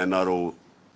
NRO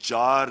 4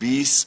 20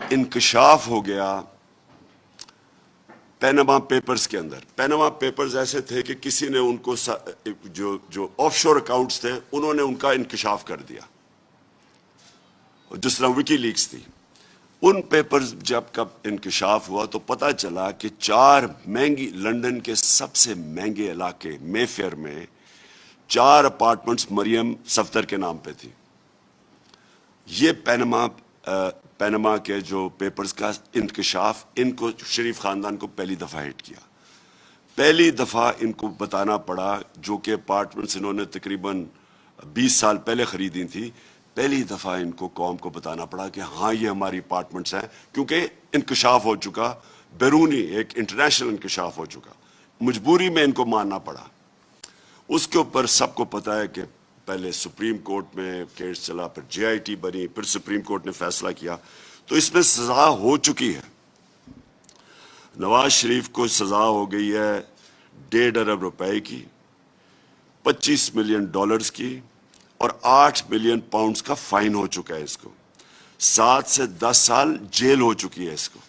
انکشاف ہو گیا Panama papers کے اندر. پینما پیپرز ایسے تھے کہ کسی نے ان کو جو آف شور اکاؤنٹس تھے انہوں نے ان کا انکشاف کر دیا, جس طرح وکی لیکس تھی. ان پیپرز جب کب انکشاف ہوا تو پتہ چلا کہ 4 مہنگی لندن کے سب سے مہنگے علاقے مے فیئر میں 4 اپارٹمنٹس مریم صفدر کے نام پہ تھی. یہ پینما کے جو پیپرز کا انکشاف ان کو شریف خاندان کو پہلی دفعہ ہٹ کیا. پہلی دفعہ ان کو بتانا پڑا, جو کہ اپارٹمنٹس انہوں نے تقریباً 20 سال پہلے خریدی تھی, پہلی دفعہ ان کو قوم کو بتانا پڑا کہ ہاں یہ ہماری اپارٹمنٹس ہیں, کیونکہ انکشاف ہو چکا, بیرونی ایک انٹرنیشنل انکشاف ہو چکا, مجبوری میں ان کو ماننا پڑا. اس کے اوپر سب کو پتا ہے کہ پہلے سپریم کورٹ میں کیس چلا, پھر جے آئی ٹی بنی, پھر سپریم کورٹ نے فیصلہ کیا, تو اس میں سزا ہو چکی ہے. نواز شریف کو سزا ہو گئی ہے 1.5 ارب روپے کی, 25 ملین ڈالرز کی, اور 8 ملین پاؤنڈز کا فائن ہو چکا ہے اس کو. 7 سے 10 سال جیل ہو چکی ہے اس کو,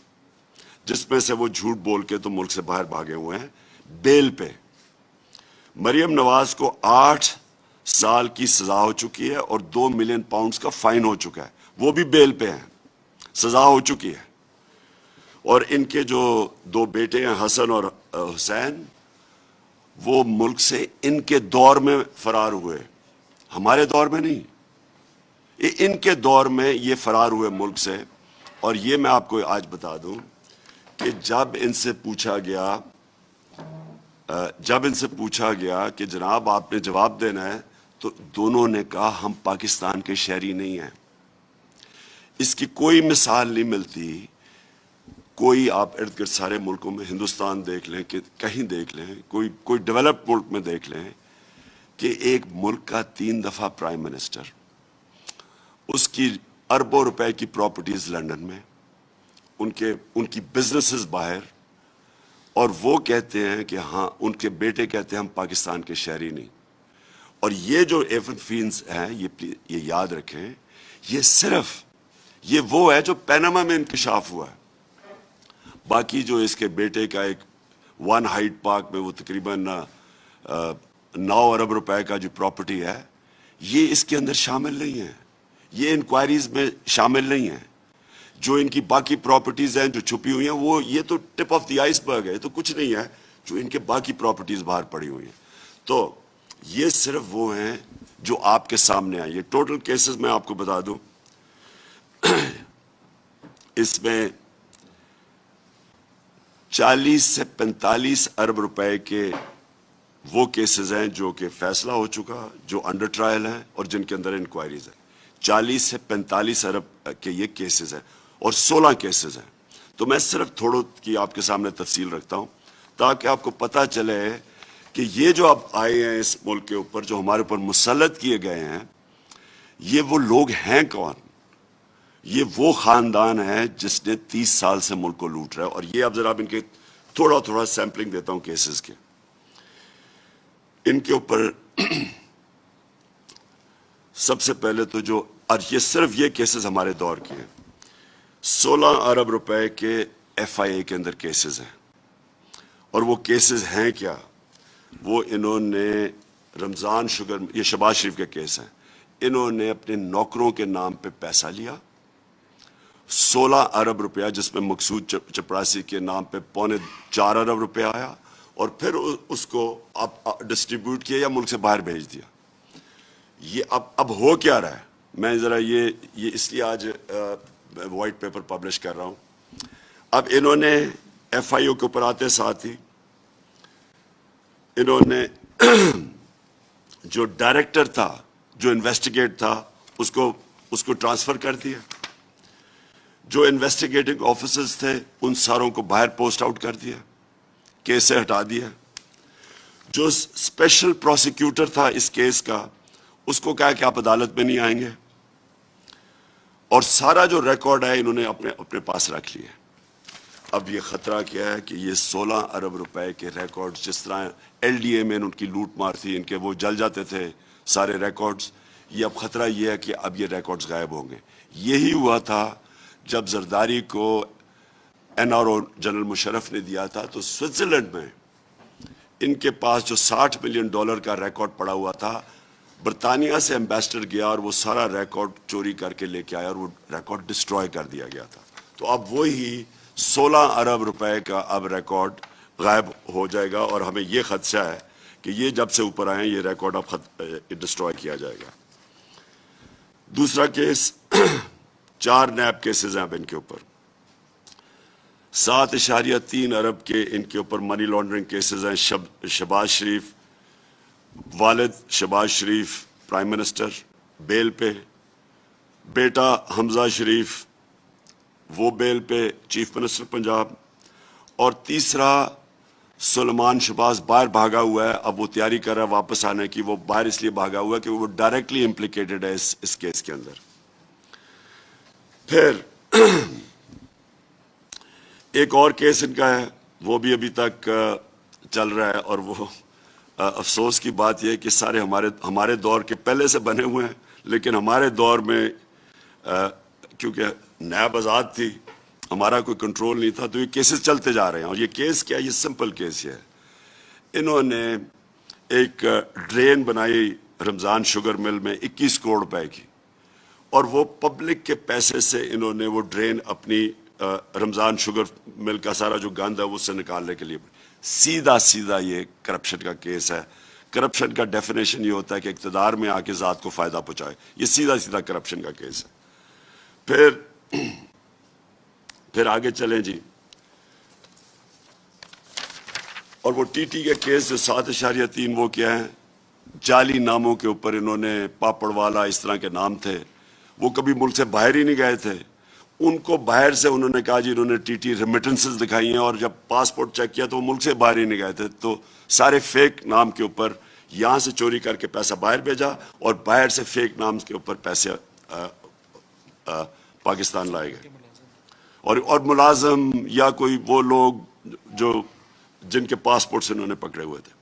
جس میں سے وہ جھوٹ بول کے تو ملک سے باہر بھاگے ہوئے ہیں بیل پہ. مریم نواز کو 8 سال کی سزا ہو چکی ہے اور 2 ملین پاؤنڈز کا فائن ہو چکا ہے, وہ بھی بیل پہ ہیں, سزا ہو چکی ہے. اور ان کے جو 2 بیٹے ہیں حسن اور حسین, وہ ملک سے ان کے دور میں فرار ہوئے, ہمارے دور میں نہیں, ان کے دور میں یہ فرار ہوئے ملک سے. اور یہ میں آپ کو آج بتا دوں کہ جب ان سے پوچھا گیا کہ جناب آپ نے جواب دینا ہے, تو دونوں نے کہا ہم پاکستان کے شہری نہیں ہیں. اس کی کوئی مثال نہیں ملتی. کوئی آپ ارد گرد سارے ملکوں میں, ہندوستان دیکھ لیں, کہ کہیں دیکھ لیں, کوئی ڈیولپڈ ملک میں دیکھ لیں کہ ایک ملک کا 3 دفعہ پرائم منسٹر, اس کی اربوں روپے کی پراپرٹیز لندن میں, ان کی بزنسز باہر, اور وہ کہتے ہیں کہ ہاں, ان کے بیٹے کہتے ہیں ہم پاکستان کے شہری نہیں. اور یہ جو ایون فینز ہیں, یہ یاد رکھیں, یہ وہ ہے جو پینما میں انکشاف ہوا ہے. باقی جو اس کے بیٹے کا ایک 1 ہائیڈ پارک میں وہ تقریباً 9 ارب روپے کا جو پراپرٹی ہے, یہ اس کے اندر شامل نہیں ہے, یہ انکوائریز میں شامل نہیں ہے. جو ان کی باقی پراپرٹیز ہیں جو چھپی ہوئی ہیں, وہ یہ تو ٹپ آف دی آئس برگ ہے, تو کچھ نہیں ہے جو ان کے باقی پراپرٹیز باہر پڑی ہوئی ہیں. تو یہ صرف وہ ہیں جو آپ کے سامنے آئے. یہ ٹوٹل کیسز میں آپ کو بتا دوں, اس میں 40 سے 45 ارب روپے کے وہ کیسز ہیں جو کہ فیصلہ ہو چکا, جو انڈر ٹرائل ہیں اور جن کے اندر انکوائریز ہیں. 40 سے 45 ارب کے یہ کیسز ہیں اور 16 کیسز ہیں. تو میں صرف تھوڑوں کی آپ کے سامنے تفصیل رکھتا ہوں تاکہ آپ کو پتہ چلے کہ یہ جو اب آئے ہیں اس ملک کے اوپر, جو ہمارے اوپر مسلط کیے گئے ہیں, یہ وہ لوگ ہیں کون. یہ وہ خاندان ہے جس نے 30 سال سے ملک کو لوٹ رہا ہے. اور یہ اب ذرا ان کے تھوڑا سیمپلنگ دیتا ہوں کیسز کے. ان کے اوپر سب سے پہلے تو جو, اور یہ صرف یہ کیسز ہمارے دور کے ہیں, 16 ارب روپے کے ایف آئی اے کے اندر کیسز ہیں. اور وہ کیسز ہیں کیا, وہ انہوں نے رمضان شوگر, یہ شہباز شریف کے کیس ہیں, انہوں نے اپنے نوکروں کے نام پہ پیسہ لیا 16 ارب روپیہ, جس میں مقصود چپراسی کے نام پہ 3.25 ارب روپے آیا, اور پھر اس کو ڈسٹریبیوٹ کیا یا ملک سے باہر بھیج دیا. یہ اب ہو کیا رہا ہے, میں ذرا یہ اس لیے آج وائٹ پیپر پبلش کر رہا ہوں. اب انہوں نے ایف آئی او کے اوپر آتے ساتھ ہی انہوں نے جو ڈائریکٹر تھا, جو انویسٹیگیٹ تھا, اس کو ٹرانسفر کر دیا. جو انویسٹیگیٹنگ آفیسرز تھے ان ساروں کو باہر پوسٹ آؤٹ کر دیا, کیس سے ہٹا دیا. جو اسپیشل پروسیکیوٹر تھا اس کیس کا, اس کو کہا کہ آپ عدالت میں نہیں آئیں گے, اور سارا جو ریکارڈ ہے انہوں نے اپنے پاس رکھ لیا. اب یہ خطرہ کیا ہے کہ یہ 16 ارب روپے کے ریکارڈ, جس طرح ایل ڈی اے میں ان کی لوٹ مار تھی, ان کے وہ جل جاتے تھے سارے ریکارڈز, یہ اب خطرہ یہ ہے کہ اب یہ ریکارڈز غائب ہوں گے. یہی ہوا تھا جب زرداری کو NRO جنرل مشرف نے دیا تھا تو سوئٹزرلینڈ میں ان کے پاس جو $60 ملین کا ریکارڈ پڑا ہوا تھا، برطانیہ سے ایمبیسڈر گیا اور وہ سارا ریکارڈ چوری کر کے لے کے آیا اور وہ ریکارڈ ڈسٹروائے کر دیا گیا تھا. تو اب وہی 16 ارب روپے کا اب ریکارڈ غائب ہو جائے گا، اور ہمیں یہ خدشہ ہے کہ یہ جب سے اوپر آئیں یہ ریکارڈ اب ڈسٹروائے کیا جائے گا. دوسرا کیس 4 نیب کیسز ہیں اب ان کے اوپر. 7.3 ارب کے ان کے اوپر منی لانڈرنگ کیسز ہیں. شہباز شریف، والد شہباز شریف پرائم منسٹر بیل پہ، بیٹا حمزہ شریف وہ بیل پہ چیف منسٹر پنجاب، اور تیسرا سلیمان شہباز باہر بھاگا ہوا ہے. اب وہ تیاری کر رہا ہے واپس آنے کی. وہ باہر اس لیے بھاگا ہوا ہے کہ وہ ڈائریکٹلی امپلیکیٹڈ ہے اس کیس کے اندر. پھر ایک اور کیس ان کا ہے، وہ بھی ابھی تک چل رہا ہے، اور وہ افسوس کی بات یہ ہے کہ سارے ہمارے دور کے پہلے سے بنے ہوئے ہیں، لیکن ہمارے دور میں کیونکہ نیب آزاد تھی، ہمارا کوئی کنٹرول نہیں تھا، تو یہ کیسز چلتے جا رہے ہیں. اور یہ کیس کیا ہے؟ یہ سمپل کیس یہ ہے. انہوں نے ایک ڈرین بنائی رمضان شوگر مل میں 21 کروڑ روپے کی، اور وہ پبلک کے پیسے سے انہوں نے وہ ڈرین اپنی رمضان شوگر مل کا سارا جو گند ہے اس سے نکالنے کے لیے. سیدھا یہ کرپشن کا کیس ہے. کرپشن کا ڈیفینیشن یہ ہوتا ہے کہ اقتدار میں آ کے ذات کو فائدہ پہنچائے. یہ سیدھا کرپشن کا کیس ہے. پھر آگے چلیں جی. اور وہ ٹی ٹی کے کیس جو 7.3 وہ کیا ہے؟ جعلی ناموں کے اوپر انہوں نے پاپڑ والا اس طرح کے نام تھے، وہ کبھی ملک سے باہر ہی نہیں گئے تھے. ان کو باہر سے انہوں نے کہا جی انہوں نے ٹی ٹی ریمیٹنسز دکھائی ہیں، اور جب پاسپورٹ چیک کیا تو وہ ملک سے باہر ہی نہیں گئے تھے. تو سارے فیک نام کے اوپر یہاں سے چوری کر کے پیسہ باہر بھیجا، اور باہر سے فیک نام کے اوپر پیسے پاکستان لائے گئے. اور ملازم یا کوئی وہ لوگ جن کے پاسپورٹس انہوں نے پکڑے ہوئے تھے.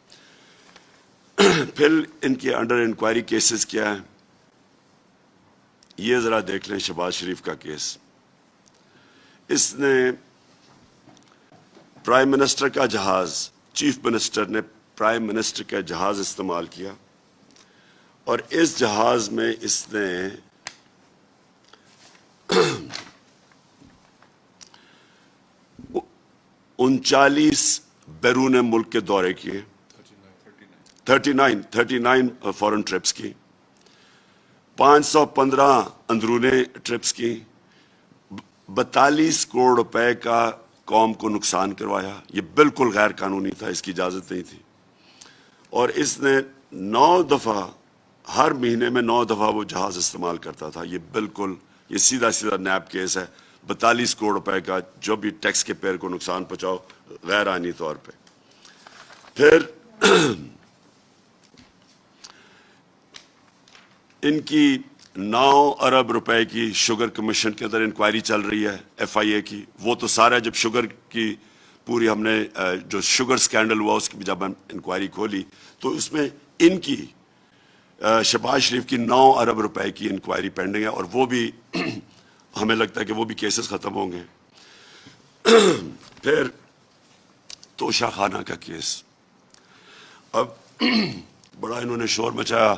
پھر ان کے انڈر انکوائری کیسز کیا ہیں یہ ذرا دیکھ لیں. شہباز شریف کا کیس، اس نے پرائم منسٹر کا جہاز، چیف منسٹر نے پرائم منسٹر کا جہاز استعمال کیا، اور اس جہاز میں اس نے 39 بیرون ملک کے دورے کیے، 39 فورن ٹرپس کی، 515 اندرونی ٹرپس کی، 42 کروڑ روپے کا قوم کو نقصان کروایا. یہ بالکل غیر قانونی تھا، اس کی اجازت نہیں تھی. اور اس نے 9 دفعہ، ہر مہینے میں 9 دفعہ وہ جہاز استعمال کرتا تھا. یہ سیدھا نیب کیس ہے. 42 کروڑ روپے کا جو بھی ٹیکس کے پیئر کو نقصان پہنچاؤ غیر آئینی طور پہ. پھر ان کی 9 ارب روپے کی شوگر کمیشن کے اندر انکوائری چل رہی ہے FIA کی. وہ تو سارا جب شوگر کی پوری ہم نے جو شوگر سکینڈل ہوا اس کی جب ہم انکوائری کھولی تو اس میں ان کی شہباز شریف کی 9 ارب روپے کی انکوائری پینڈنگ ہے، اور وہ بھی ہمیں لگتا ہے کہ وہ بھی کیسز ختم ہوں گے. پھر توشہ خانہ کا کیس، اب بڑا انہوں نے شور مچایا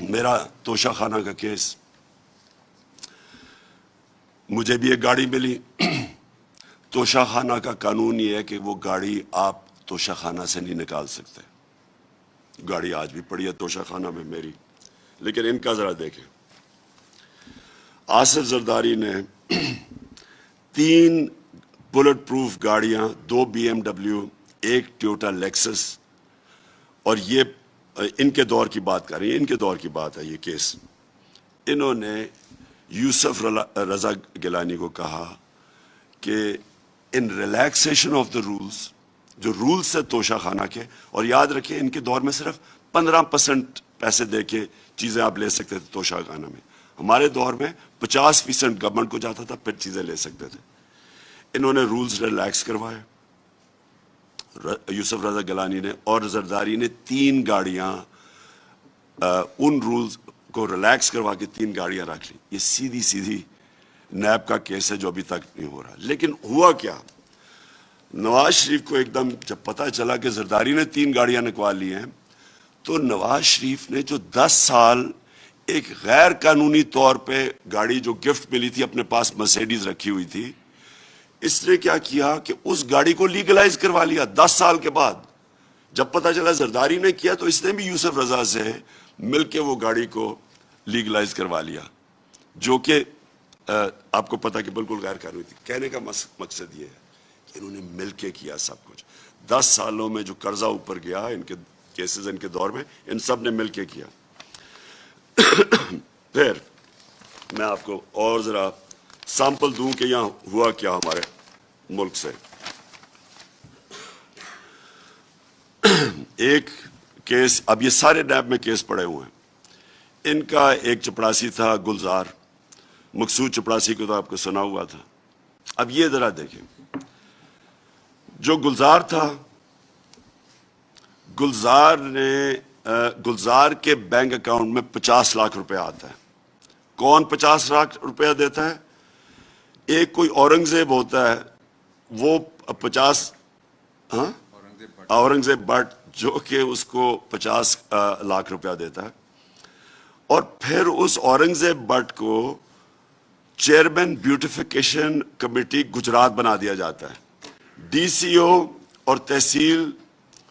میرا توشہ خانہ کا کیس. مجھے بھی ایک گاڑی ملی. توشہ خانہ کا قانون یہ ہے کہ وہ گاڑی آپ توشہ خانہ سے نہیں نکال سکتے. گاڑی آج بھی پڑی ہے توشہ خانہ میں میری. لیکن ان کا ذرا دیکھیں، آصف زرداری نے 3 بلٹ پروف گاڑیاں، 2 BMW، 1 ٹویوٹا لیکسس، اور یہ ان کے دور کی بات کر رہی ہیں، ان کے دور کی بات ہے یہ کیس. انہوں نے یوسف رضا گیلانی کو کہا کہ ان ریلیکسیشن آف دا رولز، جو رولز سے توشہ خانہ کے، اور یاد رکھیں ان کے دور میں صرف 15% پیسے دے کے چیزیں آپ لے سکتے تھے توشہ خانہ میں. ہمارے دور میں 50% گورنمنٹ کو جاتا تھا پھر چیزیں لے سکتے تھے. انہوں نے رولز ریلیکس کروائے یوسف رضا گیلانی نے، اور زرداری نے 3 گاڑیاں ان رولز کو ریلیکس کروا کے 3 گاڑیاں رکھ لی. یہ سیدھی نیب کا کیس ہے جو ابھی تک نہیں ہو رہا. لیکن ہوا کیا, نواز شریف کو ایک دم جب پتہ چلا کہ زرداری نے 3 گاڑیاں نکال لی ہیں, تو نواز شریف نے جو 10 سال ایک غیر قانونی طور پہ گاڑی جو گفٹ ملی تھی اپنے پاس مرسیڈیز رکھی ہوئی تھی, اس نے کیا کیا کہ اس گاڑی کو لیگلائز کروا لیا 10 سال کے بعد. جب پتہ چلا زرداری نے کیا تو اس نے بھی یوسف رضا سے مل کے وہ گاڑی کو لیگلائز کروا لیا, جو کہ آپ کو پتہ کہ بالکل غیر قانونی تھی. کہنے کا مقصد یہ ہے کہ انہوں نے مل کے کیا سب کچھ. 10 سالوں میں جو قرضہ اوپر گیا ان کے کیسز ان کے دور میں, ان سب نے مل کے کیا. پھر میں آپ کو اور ذرا سیمپل دوں کہ یہاں ہوا کیا ہمارے ملک سے. ایک کیس, اب یہ سارے نیب میں کیس پڑے ہوئے ہیں. ان کا ایک چپڑاسی تھا گلزار, مقصود چپڑاسی کو تو آپ کو سنا ہوا تھا. اب یہ ذرا دیکھیں, جو گلزار تھا, گلزار کے بینک اکاؤنٹ میں 50 لاکھ روپے آتا ہے. کون 50 لاکھ روپیہ دیتا ہے؟ ایک کوئی اورنگزیب ہوتا ہے, وہ 50 اورنگزیب بٹ, جو کہ اس کو 50 لاکھ روپیہ دیتا ہے. اور پھر اس اورنگزیب بٹ کو چیئرمین بیوٹیفیکیشن کمیٹی گجرات بنا دیا جاتا ہے. ڈی سی او اور تحصیل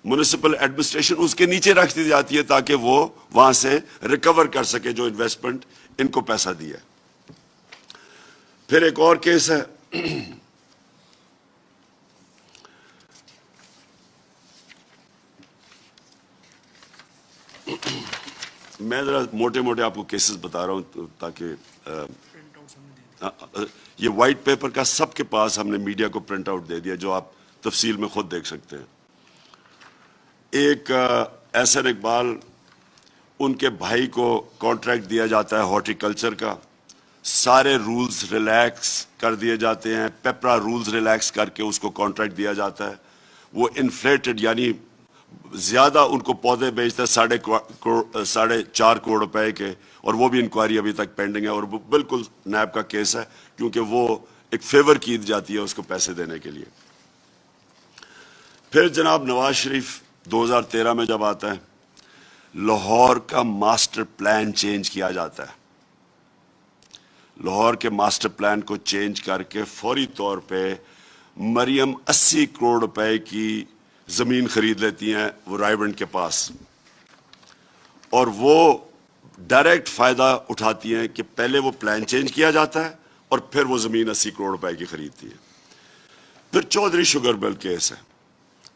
میونسپل ایڈمنسٹریشن اس کے نیچے رکھ دی جاتی ہے تاکہ وہ وہاں سے ریکور کر سکے جو انویسٹمنٹ ان کو پیسہ دیا. پھر ایک اور کیس ہے, میں ذرا موٹے موٹے آپ کو کیسز بتا رہا ہوں تاکہ یہ وائٹ پیپر کا سب کے پاس ہم نے میڈیا کو پرنٹ آؤٹ دے دیا جو آپ تفصیل میں خود دیکھ سکتے ہیں. ایک احسن اقبال, ان کے بھائی کو کانٹریکٹ دیا جاتا ہے ہارٹی کلچر کا, سارے رولز ریلیکس کر دیے جاتے ہیں, پیپرا رولز ریلیکس کر کے اس کو کانٹریکٹ دیا جاتا ہے. وہ انفلیٹڈ یعنی زیادہ ان کو پودے بیچتا ہے 4.5 کروڑ روپے کے, اور وہ بھی انکوائری ابھی تک پینڈنگ ہے, اور وہ بالکل نیب کا کیس ہے کیونکہ وہ ایک فیور کی جاتی ہے اس کو پیسے دینے کے لیے. پھر جناب نواز شریف 2013 میں جب آتا ہے, لاہور کا ماسٹر پلان چینج کیا جاتا ہے. لاہور کے ماسٹر پلان کو چینج کر کے فوری طور پہ مریم 80 کروڑ روپے کی زمین خرید لیتی ہیں وہ رائیونڈ کے پاس, اور وہ ڈائریکٹ فائدہ اٹھاتی ہیں کہ پہلے وہ پلان چینج کیا جاتا ہے اور پھر وہ زمین 80 کروڑ روپے کی خریدتی ہے. پھر چودھری شوگر مل کیس ہے,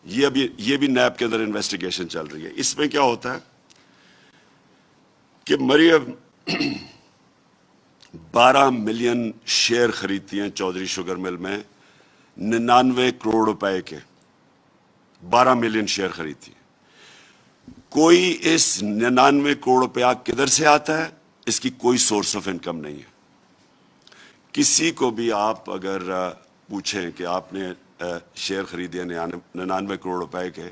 یہ بھی نیب کے اندر انویسٹیگیشن چل رہی ہے. اس میں کیا ہوتا ہے کہ مریم 12 ملین شیئر خریدتی ہیں چودھری شوگر مل میں 99 کروڑ روپے کے, 12 ملین شیئر خریدتی ہیں. کوئی اس 99 کروڑ روپیہ کدھر سے آتا ہے, اس کی کوئی سورس آف انکم نہیں ہے. کسی کو بھی آپ اگر پوچھیں کہ آپ نے شیئر خریدے 99 کروڑ روپے کے,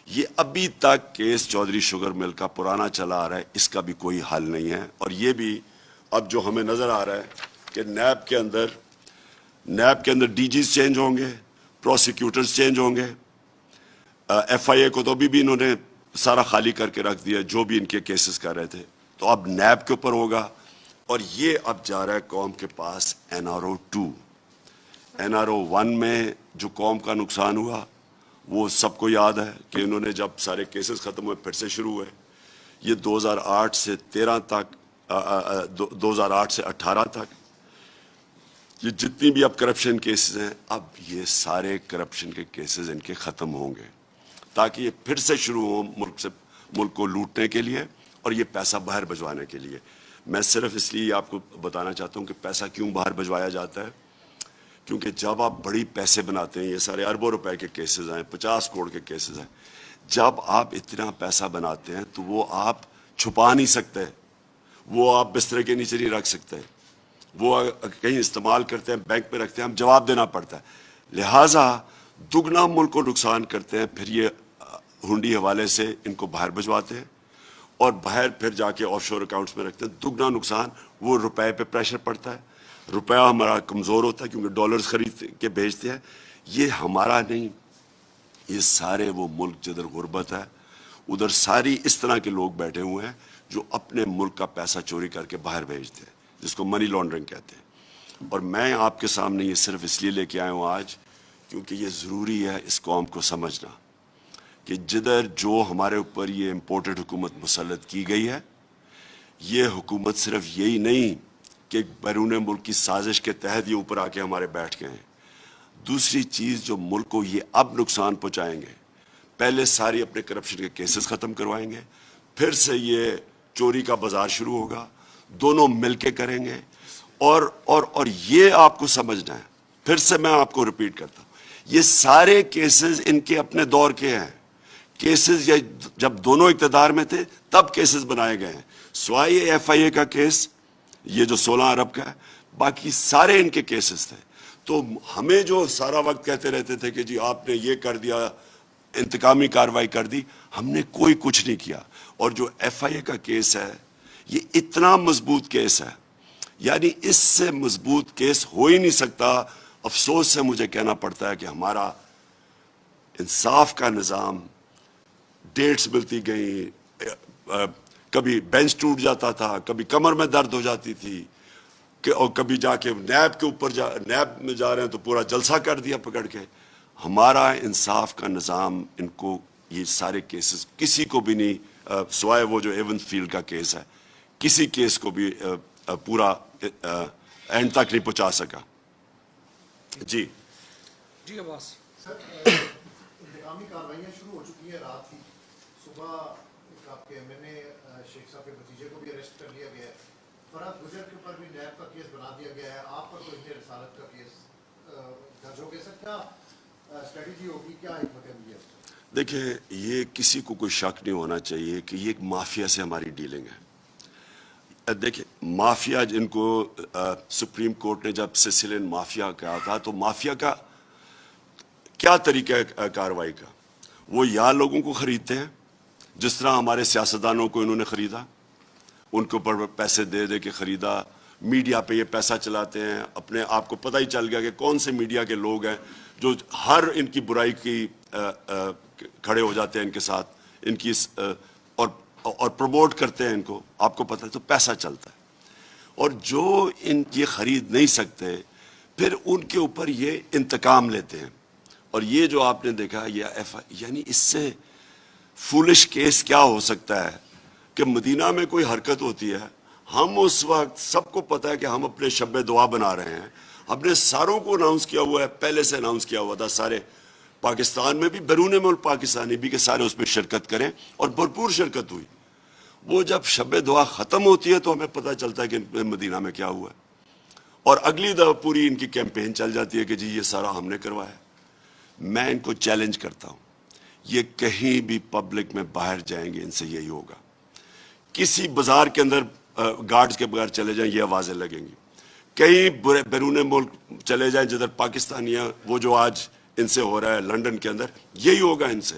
یہ ابھی تک کیس چودھری شوگر مل کا پرانا چلا آ رہا ہے, اس کا بھی کوئی حل نہیں ہے. اور یہ بھی اب جو ہمیں نظر آ رہا ہے کہ نیب کے اندر ڈی جیز چینج ہوں گے, پروسیکیوٹرز چینج ہوں گے. ایف آئی اے کو تو ابھی بھی انہوں نے سارا خالی کر کے رکھ دیا جو بھی ان کے کیسز کر رہے تھے, تو اب نیب کے اوپر ہوگا. اور یہ اب جا رہا ہے قوم کے پاس NRO 2. NRO 1 میں جو قوم کا نقصان ہوا وہ سب کو یاد ہے کہ انہوں نے جب سارے کیسز ختم ہوئے پھر سے شروع ہوئے. یہ 2008 سے 13 تک 2008 سے 18 تک یہ جتنی بھی اب کرپشن کیسز ہیں, اب یہ سارے کرپشن کے کیسز ان کے ختم ہوں گے تاکہ یہ پھر سے شروع ہوں ملک کو لوٹنے کے لیے اور یہ پیسہ باہر بھجوانے کے لیے. میں صرف اس لیے آپ کو بتانا چاہتا ہوں کہ پیسہ کیوں باہر بھجوایا جاتا ہے, کیونکہ جب آپ بڑی پیسے بناتے ہیں, یہ سارے اربوں روپے کے کیسز ہیں, 50 کروڑ کے کیسز ہیں, جب آپ اتنا پیسہ بناتے ہیں تو وہ آپ چھپا نہیں سکتے, وہ آپ بسترے کے نیچے نہیں رکھ سکتے, وہ کہیں استعمال کرتے ہیں, بینک پہ رکھتے ہیں, ہم جواب دینا پڑتا ہے. لہٰذا دگنا ملک کو نقصان کرتے ہیں, پھر یہ ہنڈی حوالے سے ان کو باہر بھجواتے ہیں اور باہر پھر جا کے آف شور اکاؤنٹس میں رکھتے ہیں. دگنا نقصان, وہ روپے پہ پریشر پڑتا ہے. روپیہ ہمارا کمزور ہوتا ہے کیونکہ ڈالرز خرید کے بھیجتے ہیں. یہ ہمارا نہیں، یہ سارے وہ ملک جدھر غربت ہے ادھر ساری اس طرح کے لوگ بیٹھے ہوئے ہیں جو اپنے ملک کا پیسہ چوری کر کے باہر بھیجتے ہیں، جس کو منی لانڈرنگ کہتے ہیں. اور میں آپ کے سامنے یہ صرف اس لیے لے کے آیا ہوں آج کیونکہ یہ ضروری ہے اس قوم کو سمجھنا کہ جدھر جو ہمارے اوپر یہ امپورٹڈ حکومت مسلط کی گئی ہے، یہ حکومت صرف یہی نہیں کہ بیرون ملک کی سازش کے تحت یہ اوپر آ کے ہمارے بیٹھ گئے ہیں. دوسری چیز جو ملک کو یہ اب نقصان پہنچائیں گے، پہلے ساری اپنے کرپشن کے کیسز ختم کروائیں گے، پھر سے یہ چوری کا بازار شروع ہوگا، دونوں مل کے کریں گے. اور یہ آپ کو سمجھنا ہے، پھر سے میں آپ کو ریپیٹ کرتا ہوں، یہ سارے کیسز ان کے اپنے دور کے ہیں. کیسز جب دونوں اقتدار میں تھے تب کیسز بنائے گئے ہیں، سوائے ایف آئی اے کا کیس یہ جو 16 ارب کا ہے، باقی سارے ان کے کیسز تھے. تو ہمیں جو سارا وقت کہتے رہتے تھے کہ جی آپ نے یہ کر دیا، انتقامی کارروائی کر دی، ہم نے کوئی کچھ نہیں کیا. اور جو ایف آئی اے کا کیس ہے یہ اتنا مضبوط کیس ہے، یعنی اس سے مضبوط کیس ہو ہی نہیں سکتا. افسوس سے مجھے کہنا پڑتا ہے کہ ہمارا انصاف کا نظام، ڈیٹس ملتی گئیں، کبھی بینچ ٹوٹ جاتا تھا، کبھی کمر میں درد ہو جاتی تھی، اور کبھی جا کے نیب کے اوپر نیب میں جا رہے ہیں تو پورا جلسہ کر دیا پکڑ کے. ہمارا انصاف کا نظام ان کو یہ سارے کیسز کسی کو بھی نہیں، سوائے وہ جو ایون فیلڈ کا کیس ہے، کسی کیس کو بھی پورا اینڈ تک نہیں پہنچا سکا. جی جی عباس سر، انتقامی کارروائیاں شروع ہو چکی ہیں. رات ہی صبح آپ کے ایم این اے شیخ صاحب کے بھتیجے کو بھی اریسٹ کر لیا گیا ہے. فرحت گجر کے اوپر بھی نیب کا کیس بنا دیا گیا ہے. آپ پر تو انہیں رسالت کا کیس درج ہو گیا. سر کیا اسٹریٹجی ہوگی، کیا حکمت عملی ہے؟ دیکھیں، یہ کسی کو کوئی شک نہیں ہونا چاہیے کہ یہ ایک مافیا سے ہماری ڈیلنگ ہے. دیکھیں، مافیا جن کو سپریم کورٹ نے جب سسیلین مافیا کہا تھا، تو مافیا کا کیا طریقہ ہے کارروائی کا؟ وہ یا لوگوں کو خریدتے ہیں جس طرح ہمارے سیاستدانوں کو انہوں نے خریدا، ان کے اوپر پیسے دے دے کے خریدا، میڈیا پہ یہ پیسہ چلاتے ہیں. اپنے آپ کو پتہ ہی چل گیا کہ کون سے میڈیا کے لوگ ہیں جو ہر ان کی برائی کی کھڑے ہو جاتے ہیں ان کے ساتھ، ان کی اور پروموٹ کرتے ہیں ان کو. آپ کو پتہ ہے تو پیسہ چلتا ہے. اور جو ان کی خرید نہیں سکتے پھر ان کے اوپر یہ انتقام لیتے ہیں. اور یہ جو آپ نے دیکھا یعنی اس سے فولش کیس کیا ہو سکتا ہے کہ مدینہ میں کوئی حرکت ہوتی ہے، ہم اس وقت سب کو پتا ہے کہ ہم اپنے شب دعا بنا رہے ہیں، ہم نے ساروں کو اناؤنس کیا ہوا ہے، پہلے سے اناؤنس کیا ہوا تھا سارے پاکستان میں بھی، بیرون ملک پاکستانی بھی، کہ سارے اس میں شرکت کریں، اور بھرپور شرکت ہوئی. وہ جب شب دعا ختم ہوتی ہے تو ہمیں پتہ چلتا ہے کہ مدینہ میں کیا ہوا ہے، اور اگلی دفعہ پوری ان کی کیمپین چل جاتی ہے کہ جی یہ سارا ہم نے کروایا. میں ان کو چیلنج کرتا ہوں، یہ کہیں بھی پبلک میں باہر جائیں گے ان سے یہی ہوگا. کسی بازار کے اندر گارڈز کے بغیر چلے جائیں یہ آوازیں لگیں گی. کئی بیرون ملک چلے جائیں جدھر پاکستانیاں، وہ جو آج ان سے ہو رہا ہے لنڈن کے اندر، یہی ہوگا ان سے.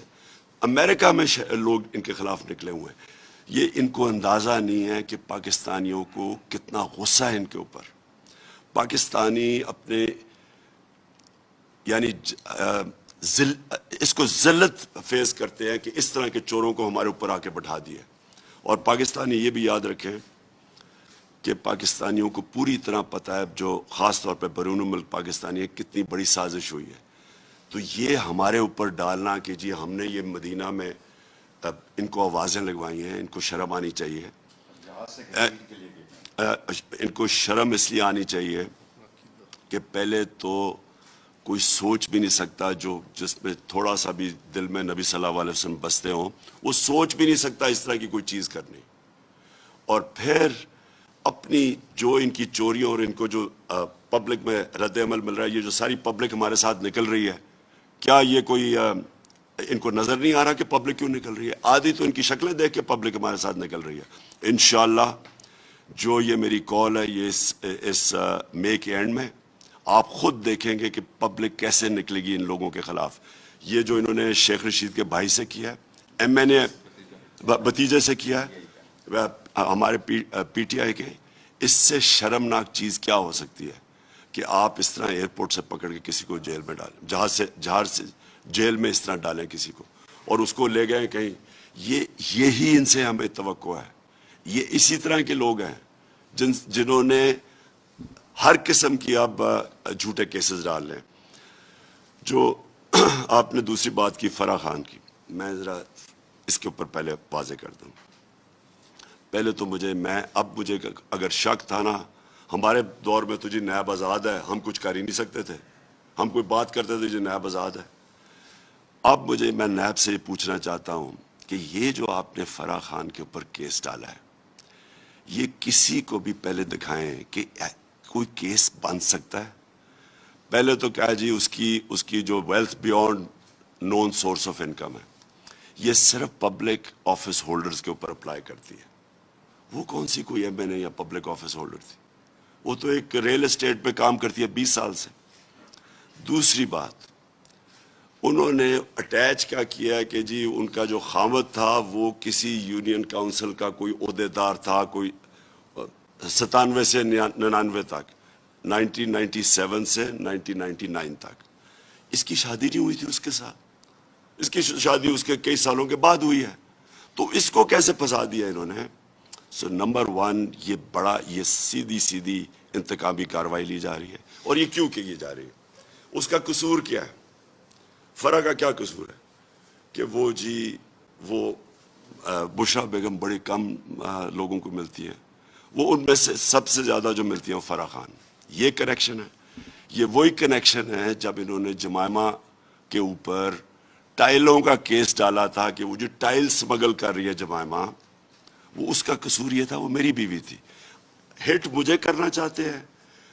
امریکہ میں لوگ ان کے خلاف نکلے ہوئے ہیں. یہ ان کو اندازہ نہیں ہے کہ پاکستانیوں کو کتنا غصہ ہے ان کے اوپر. پاکستانی اپنے یعنی اس کو ذلت فیس کرتے ہیں کہ اس طرح کے چوروں کو ہمارے اوپر آ کے بٹھا دیا. اور پاکستانی یہ بھی یاد رکھیں کہ پاکستانیوں کو پوری طرح پتہ ہے، جو خاص طور پہ بیرون ملک پاکستانی ہے، کتنی بڑی سازش ہوئی ہے. تو یہ ہمارے اوپر ڈالنا کہ جی ہم نے یہ مدینہ میں ان کو آوازیں لگوائی ہیں، ان کو شرم آنی چاہیے. ان کو شرم اس لیے آنی چاہیے کہ پہلے تو کوئی سوچ بھی نہیں سکتا جس میں تھوڑا سا بھی دل میں نبی صلی اللہ علیہ وسلم بستے ہوں، وہ سوچ بھی نہیں سکتا اس طرح کی کوئی چیز کرنی. اور پھر اپنی جو ان کی چوریوں اور ان کو جو پبلک میں رد عمل مل رہا ہے، یہ جو ساری پبلک ہمارے ساتھ نکل رہی ہے، کیا یہ کوئی ان کو نظر نہیں آ رہا کہ پبلک کیوں نکل رہی ہے؟ آدھی تو ان کی شکلیں دیکھ کے پبلک ہمارے ساتھ نکل رہی ہے. انشاءاللہ جو یہ میری کال ہے، یہ اس مئی کے اینڈ میں آپ خود دیکھیں گے کہ پبلک کیسے نکلے گی ان لوگوں کے خلاف. یہ جو انہوں نے شیخ رشید کے بھائی سے کیا ہے، ایم این اے بھتیجے سے کیا ہے، ہمارے پی ٹی آئی کے، اس سے شرمناک چیز کیا ہو سکتی ہے کہ آپ اس طرح ایئرپورٹ سے پکڑ کے کسی کو جیل میں ڈالیں, جہاز سے جیل میں اس طرح ڈالیں کسی کو, اور اس کو لے گئے کہیں. یہی ان سے ہمیں توقع ہے. یہ اسی طرح کے لوگ ہیں جنہوں نے ہر قسم کی اب جھوٹے کیسز ڈال لیں. جو آپ نے دوسری بات کی فرح خان کی, میں ذرا اس کے اوپر پہلے واضح کر دوں. پہلے تو مجھے اگر شک تھا نا, ہمارے دور میں تو جی نیب آزاد ہے, ہم کچھ کر ہی نہیں سکتے تھے, ہم کوئی بات کرتے تھے جی نیب آزاد ہے. اب میں نیب سے یہ پوچھنا چاہتا ہوں کہ یہ جو آپ نے فرح خان کے اوپر کیس ڈالا ہے, یہ کسی کو بھی پہلے دکھائیں کہ کوئی کیس بن سکتا ہے. پہلے تو کیا جی اس کی جو wealth beyond known source of income ہے, یہ صرف پبلک آفس ہولڈرز کے اوپر اپلائی کرتی ہے. وہ کون سی کوئی ایم این اے یا پبلک آفس ہولڈر تھی, وہ تو ایک ریل اسٹیٹ پہ کام کرتی ہے 20 سال سے. دوسری بات, انہوں نے اٹیچ کیا کیا کہ جی ان کا جو خامد تھا وہ کسی یونین کاؤنسل کا کوئی عہدیدار تھا, کوئی 97 سے 99 تک, 1997 سے 1999 تک. اس کی شادی نہیں ہوئی تھی اس کے ساتھ, اس کی شادی اس کے کئی سالوں کے بعد ہوئی ہے. تو اس کو کیسے پھنسا دیا انہوں نے؟ سو نمبر 1, یہ سیدھی انتقامی کاروائی لی جا رہی ہے. اور یہ کیوں کی جا رہی ہے؟ اس کا قصور کیا ہے؟ فرح کا کیا قصور ہے کہ وہ بشرا بیگم بڑی کم لوگوں کو ملتی ہے, وہ ان میں سے سب سے زیادہ جو ملتی ہیں فرح خان. یہ کنیکشن ہے. یہ وہی کنیکشن ہے جب انہوں نے جمائمہ کے اوپر ٹائلوں کا کیس ڈالا تھا کہ وہ جو ٹائل سمگل کر رہی ہے جمائمہ, وہ اس کا قصور یہ تھا, وہ میری بیوی تھی. ہٹ مجھے کرنا چاہتے ہیں,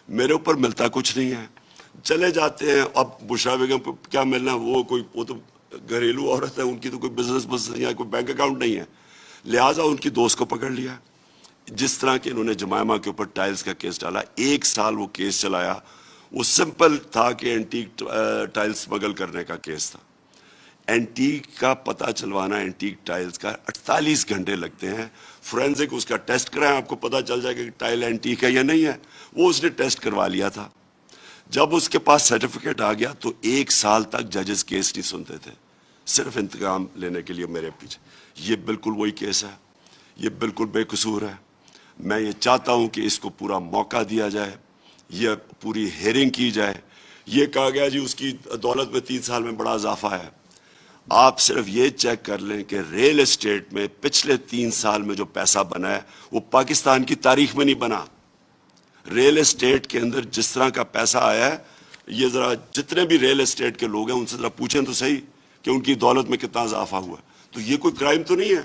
میرے اوپر ملتا کچھ نہیں ہے, چلے جاتے ہیں. اب بشرا بیگم کو کیا ملنا, وہ تو گھریلو عورت ہے, ان کی تو کوئی بزنس یا کوئی بینک اکاؤنٹ نہیں ہے, لہٰذا ان کی دوست کو پکڑ لیا. جس طرح کہ انہوں نے جمائمہ کے اوپر ٹائلز کا کیس ڈالا, 1 سال وہ کیس چلایا. وہ سمپل تھا کہ اینٹیک ٹائلز اسمگل کرنے کا کیس تھا. اینٹیک کا پتہ چلوانا, اینٹیک ٹائلز کا 48 گھنٹے لگتے ہیں. فورینزک اس کا ٹیسٹ کرائیں, آپ کو پتہ چل جائے گا کہ ٹائل اینٹیک ہے یا نہیں ہے. وہ اس نے ٹیسٹ کروا لیا تھا. جب اس کے پاس سرٹیفکیٹ آ گیا تو 1 سال تک ججز کیس نہیں سنتے تھے, صرف انتقام لینے کے لیے میرے پیچھے. یہ بالکل وہی کیس ہے, یہ بالکل بے قصور ہے. میں یہ چاہتا ہوں کہ اس کو پورا موقع دیا جائے, یہ پوری ہیئرنگ کی جائے. یہ کہا گیا جی اس کی دولت میں 3 سال میں بڑا اضافہ ہے. آپ صرف یہ چیک کر لیں کہ ریل اسٹیٹ میں پچھلے 3 سال میں جو پیسہ بنا ہے وہ پاکستان کی تاریخ میں نہیں بنا. ریل اسٹیٹ کے اندر جس طرح کا پیسہ آیا ہے, یہ ذرا جتنے بھی ریل اسٹیٹ کے لوگ ہیں ان سے ذرا پوچھیں تو صحیح کہ ان کی دولت میں کتنا اضافہ ہوا. تو یہ کوئی کرائم تو نہیں ہے.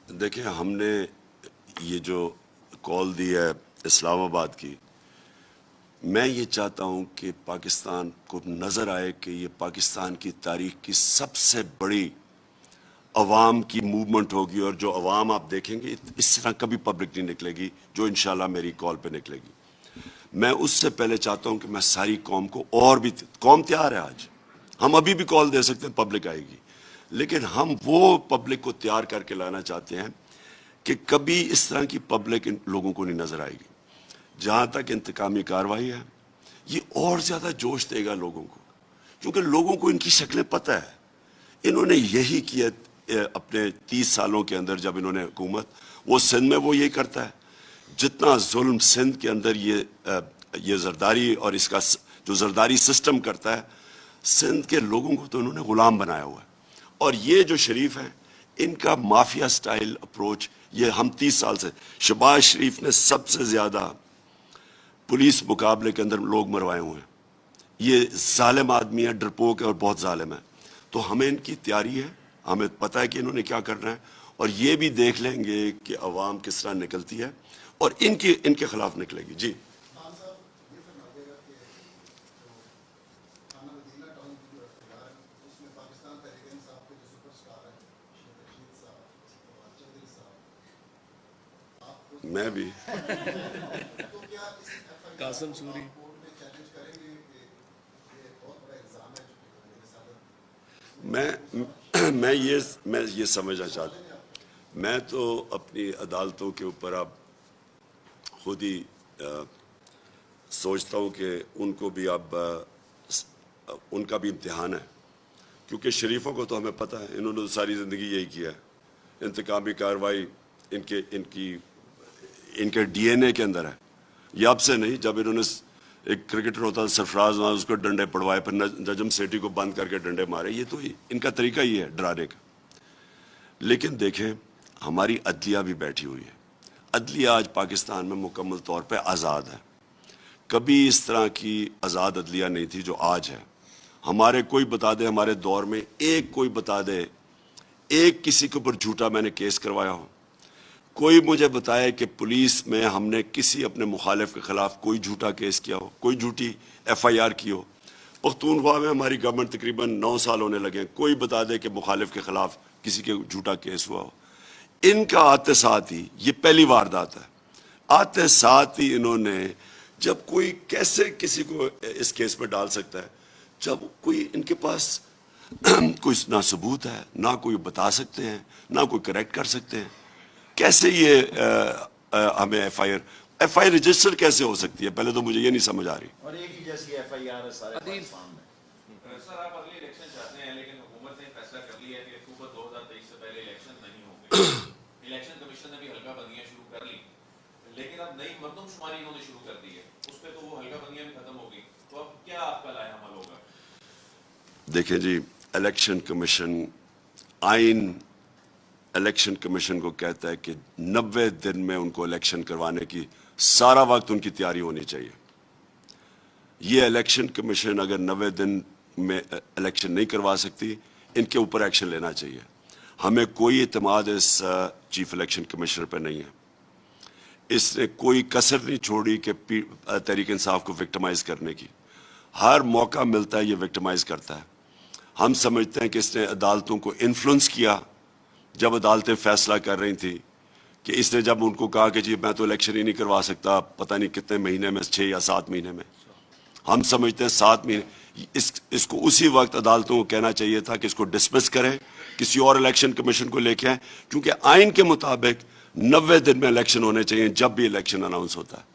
دیکھیں ہم نے یہ جو کال دی ہے اسلام آباد کی, میں یہ چاہتا ہوں کہ پاکستان کو نظر آئے کہ یہ پاکستان کی تاریخ کی سب سے بڑی عوام کی موومنٹ ہوگی, اور جو عوام آپ دیکھیں گے اس طرح کبھی پبلک نہیں نکلے گی جو انشاءاللہ میری کال پہ نکلے گی. میں اس سے پہلے چاہتا ہوں کہ میں ساری قوم کو, اور بھی قوم تیار ہے آج, ہم ابھی بھی کال دے سکتے ہیں, پبلک آئے گی, لیکن ہم وہ پبلک کو تیار کر کے لانا چاہتے ہیں کہ کبھی اس طرح کی پبلک ان لوگوں کو نہیں نظر آئے گی. جہاں تک انتقامی کاروائی ہے, یہ اور زیادہ جوش دے گا لوگوں کو, کیونکہ لوگوں کو ان کی شکلیں پتہ ہے. انہوں نے یہی کیا اپنے 30 سالوں کے اندر جب انہوں نے حکومت, وہ سندھ میں وہ یہی کرتا ہے. جتنا ظلم سندھ کے اندر یہ زرداری اور اس کا جو زرداری سسٹم کرتا ہے, سندھ کے لوگوں کو تو انہوں نے غلام بنایا ہوا ہے. اور یہ جو شریف ہیں, ان کا مافیا سٹائل اپروچ, یہ ہم 30 سال سے, شہباز شریف نے سب سے زیادہ پولیس مقابلے کے اندر لوگ مروائے ہوئے ہیں. یہ ظالم آدمی ہے, ڈرپوک ہے اور بہت ظالم ہے. تو ہمیں ان کی تیاری ہے, ہمیں پتہ ہے کہ انہوں نے کیا کرنا ہے, اور یہ بھی دیکھ لیں گے کہ عوام کس طرح نکلتی ہے. اور ان کے خلاف نکلے گی. جی خان صاحب یہ فرمائیے گا کہ خانہ مدینہ ٹاؤن کی جو اختیار ہے اس میں پاکستان تحریک انصاف کے جو سپر اسٹار ہیں شیخ رشید صاحب اور چودھری صاحب آپ میں بھی تو کیا اس قاسم سوری کورٹ میں چیلنج کریں گے کہ یہ بہت بڑا الزام ہے جو میرے ساتھ میں یہ سمجھنا چاہتا ہوں. میں تو اپنی عدالتوں کے اوپر اب خود ہی سوچتا ہوں کہ ان کو بھی اب ان کا بھی امتحان ہے، کیونکہ شریفوں کو تو ہمیں پتہ ہے انہوں نے تو ساری زندگی یہی کیا ہے. انتقامی کارروائی ان کے ڈی این اے کے اندر ہے. یہ اب سے نہیں، جب انہوں نے ایک کرکٹر ہوتا سرفراز وہاں اس کو ڈنڈے پڑوائے، پھر نجم سیٹھی کو بند کر کے ڈنڈے مارے، یہ تو ان کا طریقہ ہی ہے ڈرانے کا. لیکن دیکھیں ہماری عدلیہ بھی بیٹھی ہوئی ہے. عدلیہ آج پاکستان میں مکمل طور پہ آزاد ہے. کبھی اس طرح کی آزاد عدلیہ نہیں تھی جو آج ہے. ہمارے کوئی بتا دے، ہمارے دور میں کوئی بتا دے ایک کسی کے اوپر جھوٹا میں نے کیس کروایا ہو. کوئی مجھے بتائے کہ پولیس میں ہم نے کسی اپنے مخالف کے خلاف کوئی جھوٹا کیس کیا ہو، کوئی جھوٹی ایف آئی آر کی ہو. پختونخوا میں ہماری گورنمنٹ تقریباً 9 سال ہونے لگے ہیں، کوئی بتا دے کہ مخالف کے خلاف کسی کے جھوٹا کیس ہوا ہو. ان کا آتے ساتھ ہی یہ پہلی واردات ہے. آتے ساتھ ہی انہوں نے جب کوئی کیسے کسی کو اس کیس میں ڈال سکتا ہے جب کوئی ان کے پاس کوئی نہ ثبوت ہے، نہ کوئی بتا سکتے ہیں، نہ کوئی کریکٹ کر سکتے ہیں. کیسے یہ ہمیں ایف آئی آر رجسٹر کیسے ہو سکتی ہے؟ پہلے تو مجھے یہ نہیں سمجھ آ رہی. اور ایک ہی جیسی ایف آئی آر ہے سارے پاکستان میں. سر آپ اگلی الیکشن چاہتے ہیں لیکن حکومت نے فیصلہ کر لیا ہے کہ اکتوبر 2023 سے پہلے الیکشن نہیں ہوں گے. الیکشن کمیشن نے بھی حلقہ بندیاں شروع کر لی، لیکن اب نئی مردم شماری انہوں نے شروع کر دی ہے، اس پہ تو وہ حلقہ بندیاں بھی ختم ہو گئی. تو اب کیا آپ کا لائحہ عمل ہوگا؟ دیکھیں جی، الیکشن کمیشن آئین الیکشن کمیشن کو کہتا ہے کہ 90 دن میں ان کو الیکشن کروانے کی سارا وقت ان کی تیاری ہونی چاہیے. یہ الیکشن کمیشن اگر 90 دن میں الیکشن نہیں کروا سکتی، ان کے اوپر ایکشن لینا چاہیے. ہمیں کوئی اعتماد اس چیف الیکشن کمشنر پہ نہیں ہے. اس نے کوئی کسر نہیں چھوڑی کہ تحریک انصاف کو وکٹمائز کرنے کی. ہر موقع ملتا ہے یہ وکٹمائز کرتا ہے. ہم سمجھتے ہیں کہ اس نے عدالتوں کو انفلوئنس کیا. جب عدالتیں فیصلہ کر رہی تھیں کہ اس نے جب ان کو کہا کہ جی میں تو الیکشن ہی نہیں کروا سکتا پتہ نہیں کتنے مہینے میں، 6 یا 7 مہینے میں، ہم سمجھتے ہیں 7 مہینے. اس کو اسی وقت عدالتوں کو کہنا چاہیے تھا کہ اس کو ڈسمس کریں، کسی اور الیکشن کمیشن کو لے کے آئیں، کیونکہ آئین کے مطابق 90 دن میں الیکشن ہونے چاہیے جب بھی الیکشن اناؤنس ہوتا ہے.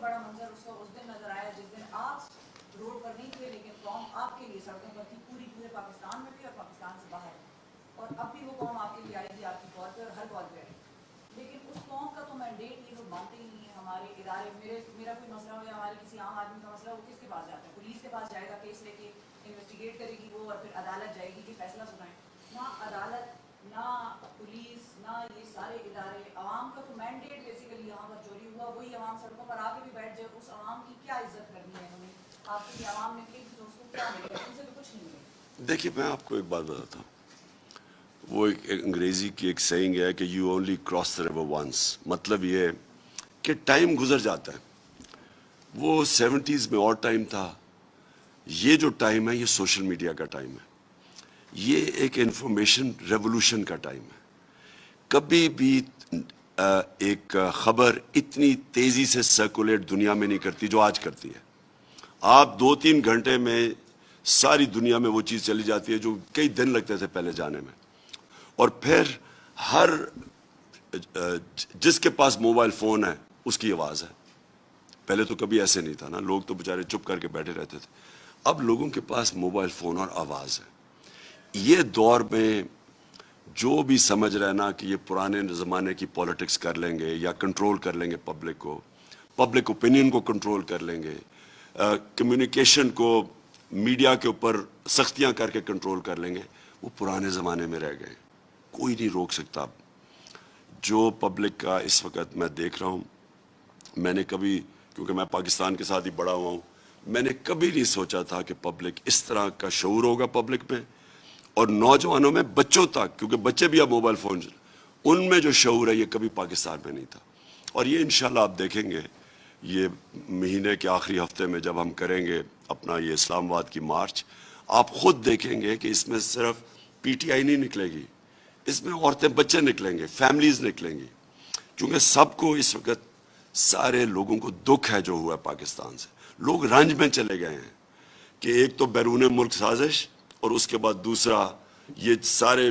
بڑا منظر اس کا اس دن نظر آیا جس دن آپ روڈ پر نہیں تھے لیکن قوم آپ کے لیے سڑکوں پر تھی، پورے پاکستان میں بھی اور پاکستان سے باہر. اور اب بھی وہ قوم آپ کے لیے آئے گی، آپ کی کال پہ اور ہر کال پہ آئے گی. لیکن اس قوم کا تو مینڈیٹ یہ لوگ مانتے ہی نہیں ہے. ہمارے ادارے میرا کوئی مسئلہ ہو یا ہمارے کسی عام آدمی کا مسئلہ ہو، کس کے پاس جاتا ہے؟ پولیس کے پاس جائے گا، کیس لے کے انویسٹیگیٹ کرے گی وہ، اور پھر عدالت جائے گی کہ فیصلہ سنائیں. نہ عدالت، نہ پولیس، نہ یہ سارے ادارے. عوام کا تو مینڈیٹ بیسیکلی یہاں پر چوری ہوا، وہی عوام سڑکوں پر آ کے بھی بیٹھ جائے. اس عوام کی کیا عزت کرنی ہے انہوں نے؟ آپ کے لیے عوام نکلی تو اس کو کیا ملے گا؟ ان سے تو کچھ نہیں ملے. دیکھیے میں آپ کو ایک بات بتاتا ہوں. وہ ایک انگریزی کی ایک سیئنگ ہے کہ you only cross the river once. مطلب یہ ہے کہ ٹائم گزر جاتا ہے. وہ 70s میں اور ٹائم تھا. یہ جو ٹائم ہے یہ سوشل میڈیا کا ٹائم ہے. یہ ایک انفارمیشن ریولوشن کا ٹائم ہے. کبھی بھی ایک خبر اتنی تیزی سے سرکولیٹ دنیا میں نہیں کرتی جو آج کرتی ہے. آپ 2-3 گھنٹے میں ساری دنیا میں وہ چیز چلی جاتی ہے جو کئی دن لگتے تھے پہلے جانے میں. اور پھر ہر جس کے پاس موبائل فون ہے اس کی آواز ہے. پہلے تو کبھی ایسے نہیں تھا نا، لوگ تو بیچارے چپ کر کے بیٹھے رہتے تھے. اب لوگوں کے پاس موبائل فون اور آواز ہے. یہ دور میں جو بھی سمجھ رہے نا کہ یہ پرانے زمانے کی پولیٹکس کر لیں گے یا کنٹرول کر لیں گے پبلک کو، پبلک اوپینین کو کنٹرول کر لیں گے، کمیونیکیشن کو میڈیا کے اوپر سختیاں کر کے کنٹرول کر لیں گے، وہ پرانے زمانے میں رہ گئے. کوئی نہیں روک سکتا. جو پبلک کا اس وقت میں دیکھ رہا ہوں میں نے کبھی، کیونکہ میں پاکستان کے ساتھ ہی بڑا ہوا ہوں، میں نے کبھی نہیں سوچا تھا کہ پبلک اس طرح کا شعور ہوگا پبلک میں، اور نوجوانوں میں، بچوں تک، کیونکہ بچے بھی اب موبائل فون، ان میں جو شعور ہے یہ کبھی پاکستان میں نہیں تھا. اور یہ انشاءاللہ آپ دیکھیں گے، یہ مہینے کے آخری ہفتے میں جب ہم کریں گے اپنا یہ اسلام آباد کی مارچ، آپ خود دیکھیں گے کہ اس میں صرف پی ٹی آئی نہیں نکلے گی، اس میں عورتیں بچے نکلیں گے، فیملیز نکلیں گی، کیونکہ سب کو اس وقت، سارے لوگوں کو دکھ ہے جو ہوا ہے پاکستان سے. لوگ رنج میں چلے گئے ہیں کہ ایک تو بیرون ملک سازش، اور اس کے بعد دوسرا یہ سارے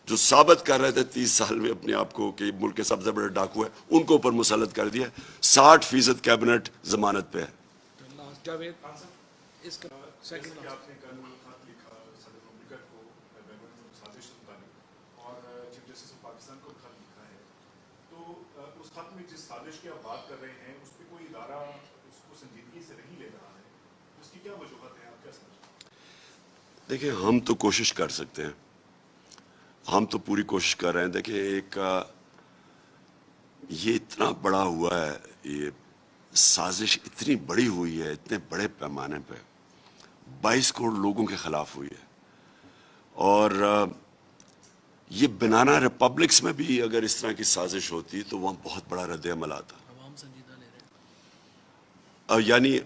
جو ثابت کر رہے تھے 30 سال میں اپنے آپ کو کہ ملک کے سب سے بڑے ڈاکو ہے، ان کو اوپر مسلط کر دیا. 60% کیبنٹ ضمانت پہ ہے. جاوید اس کا سیکنڈ جیسے کہ آپ نے کل خط لکھا صدر مملکت کو بیرون ملک سازش سے متعلق، اور چیف جسٹس آف پاکستان کو خط لکھا ہے، تو اس خط میں جس سازش کی آپ بات کر رہے ہیں اس پہ کوئی ادارہ اس کو سنجیدگی سے نہیں لے رہا ہے، اس کی کیا وجوہات ہیں، آپ کیا سمجھتے ہیں؟ دیکھیں، ہم تو کوشش کر سکتے ہیں، ہم تو پوری کوشش کر رہے ہیں. دیکھیں، ایک یہ اتنا بڑا ہوا ہے، یہ سازش اتنی بڑی ہوئی ہے، اتنے بڑے پیمانے پہ 22 کروڑ لوگوں کے خلاف ہوئی ہے. اور یہ بنانا ریپبلکس میں بھی اگر اس طرح کی سازش ہوتی تو وہاں بہت بڑا رد عمل آتا. عوام سنجیدہ لے رہے ہیں. یعنی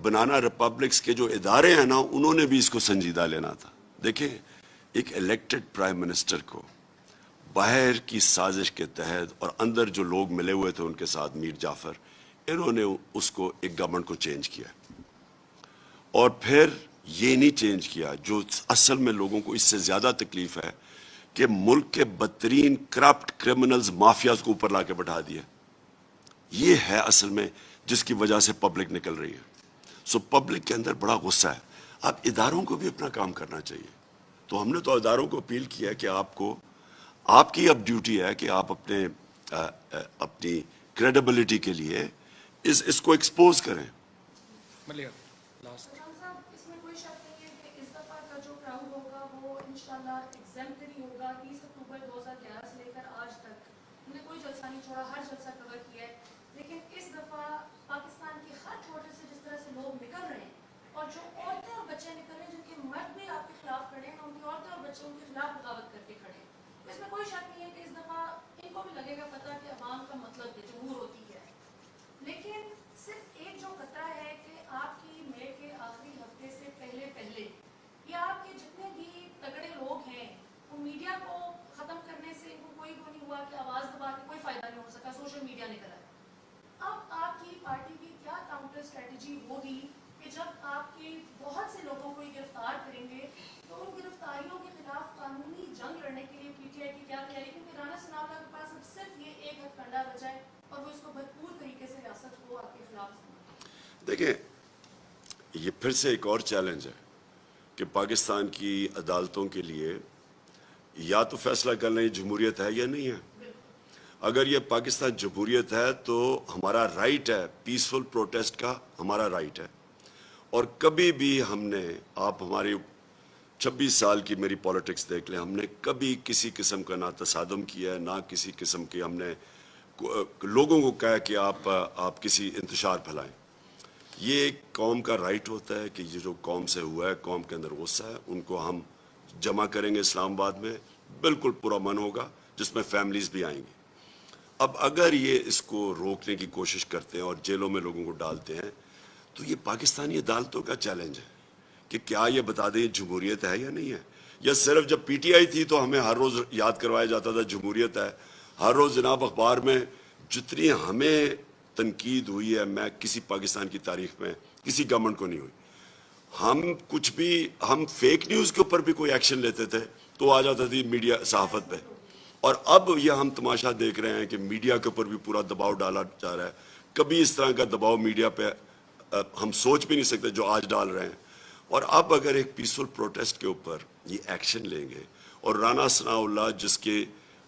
بنانا ریپبلکس کے جو ادارے ہیں نا، انہوں نے بھی اس کو سنجیدہ لینا تھا. دیکھیں، ایک الیکٹڈ پرائم منسٹر کو باہر کی سازش کے تحت، اور اندر جو لوگ ملے ہوئے تھے ان کے ساتھ، میر جعفر، انہوں نے اس کو، ایک گورنمنٹ کو چینج کیا، اور پھر یہ نہیں چینج کیا جو اصل میں لوگوں کو اس سے زیادہ تکلیف ہے کہ ملک کے بدترین کرپٹ کرمنلز، مافیاز کو اوپر لا کے بٹھا دیا. یہ ہے اصل میں جس کی وجہ سے پبلک نکل رہی ہے. سو پبلک کے اندر بڑا غصہ ہے. اب اداروں کو بھی اپنا کام کرنا چاہیے. تو ہم نے تو اداروں کو اپیل کیا کہ آپ کی اب ڈیوٹی ہے کہ آپ اپنی کریڈیبلٹی کے لیے اس کو ایکسپوز کریں. ملیہ لاسٹ. فرحان صاحب، اس میں کوئی شک نہیں ہے کہ اس دفعہ کا جو کراؤڈ ہوگا وہ انشاءاللہ ایگزیمپلری ہوگا. 30 اکتوبر 2011 سے لے کر آج تک ہم نے کوئی جلسہ نہیں چھوڑا، ہر جلسہ کور کیا ہے. لیکن اس دفعہ پاکستان کے ہر چھوٹے سے جس طرح سے لوگ نکل رہے ہیں، اور جو عورتیں اور بچے نکل رہے ہیں جن کے مرد بھی آپ کے خلاف کھڑے ہیں، ان کی عورتیں اور بچے ان کے خلاف بغاوت کر کے کھڑے ہیں، تو اس میں کوئی شک نہیں ہے کہ اس دفعہ ان کو بھی لگے گا پتہ کہ عوام کا مطلب ہے، جمہور ہوتی ہے. لیکن صرف ایک جو خطرہ ہے کہ آپ کی مئی کے آخری ہفتے سے پہلے یا آپ کے جتنے بھی تگڑے لوگ ہیں، وہ میڈیا کو ختم کرنے سے ان کو کوئی وہ نہیں ہوا کہ آواز دبا کے کوئی فائدہ نہیں ہو سکا، سوشل میڈیا نے کرا. اب آپ کی پارٹی کی کیا کاؤنٹر اسٹریٹجی ہوگی کہ جب آپ کے بہت سے لوگوں کو گرفتار کریں گے تو ان گرفتاریوں کے خلاف قانونی جنگ لڑنے کے لیے پی ٹی آئی کی کیا تیاری؟ کیونکہ رانا ثناء اللہ کے پاس اب صرف یہ ایک ہتھ کنڈا بچا ہے اور وہ اس کو بھرپور طریقے سے ریاست کو آپ کے خلاف استعمال. دیکھیں، یہ پھر سے ایک اور چیلنج ہے کہ پاکستان کی عدالتوں کے لیے یا تو فیصلہ کر لیں جمہوریت ہے یا نہیں ہے. اگر یہ پاکستان جمہوریت ہے تو ہمارا رائٹ ہے، پیسفل پروٹیسٹ کا ہمارا رائٹ ہے. اور کبھی بھی ہم نے، آپ ہماری 26 سال کی میری پولیٹکس دیکھ لیں، ہم نے کبھی کسی قسم کا نہ تصادم کیا ہے، نہ کسی قسم کی ہم نے لوگوں کو کہا کہ آپ کسی انتشار پھیلائیں. یہ ایک قوم کا رائٹ ہوتا ہے کہ یہ جو قوم سے ہوا ہے، قوم کے اندر غصہ ہے، ان کو ہم جمع کریں گے اسلام آباد میں، بالکل پورا من ہوگا جس میں فیملیز بھی آئیں گی. اب اگر یہ اس کو روکنے کی کوشش کرتے ہیں اور جیلوں میں لوگوں کو ڈالتے ہیں تو یہ پاکستانی عدالتوں کا چیلنج ہے کہ کیا یہ بتا دیں جمہوریت ہے یا نہیں ہے. یا صرف جب پی ٹی آئی تھی تو ہمیں ہر روز یاد کروایا جاتا تھا جمہوریت ہے. ہر روز جناب اخبار میں جتنی ہمیں تنقید ہوئی ہے، میں کسی پاکستان کی تاریخ میں کسی گورنمنٹ کو نہیں ہوئی. ہم فیک نیوز کے اوپر بھی کوئی ایکشن لیتے تھے تو آ جاتا تھی میڈیا، صحافت پہ. اور اب یہ ہم تماشا دیکھ رہے ہیں کہ میڈیا کے اوپر بھی پورا دباؤ ڈالا جا رہا ہے. کبھی اس طرح کا دباؤ میڈیا پہ ہم سوچ بھی نہیں سکتے جو آج ڈال رہے ہیں. اور اب اگر ایک پیسفل پروٹیسٹ کے اوپر یہ ایکشن لیں گے، اور رانا ثناء اللہ جس کے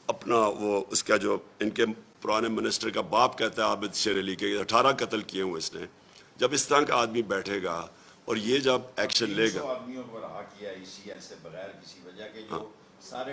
اپنا وہ اس کا جو ان کے پرانے منسٹر کا باپ کہتا ہے عابد شیر علی کے 18 قتل کیے ہوئے اس نے، جب اس طرح کا آدمی بیٹھے گا اور یہ جب ایکشن لے گا، 300 آدمیوں کو رہا کیا اسی سے بغیر کسی وجہ کے، جو سارے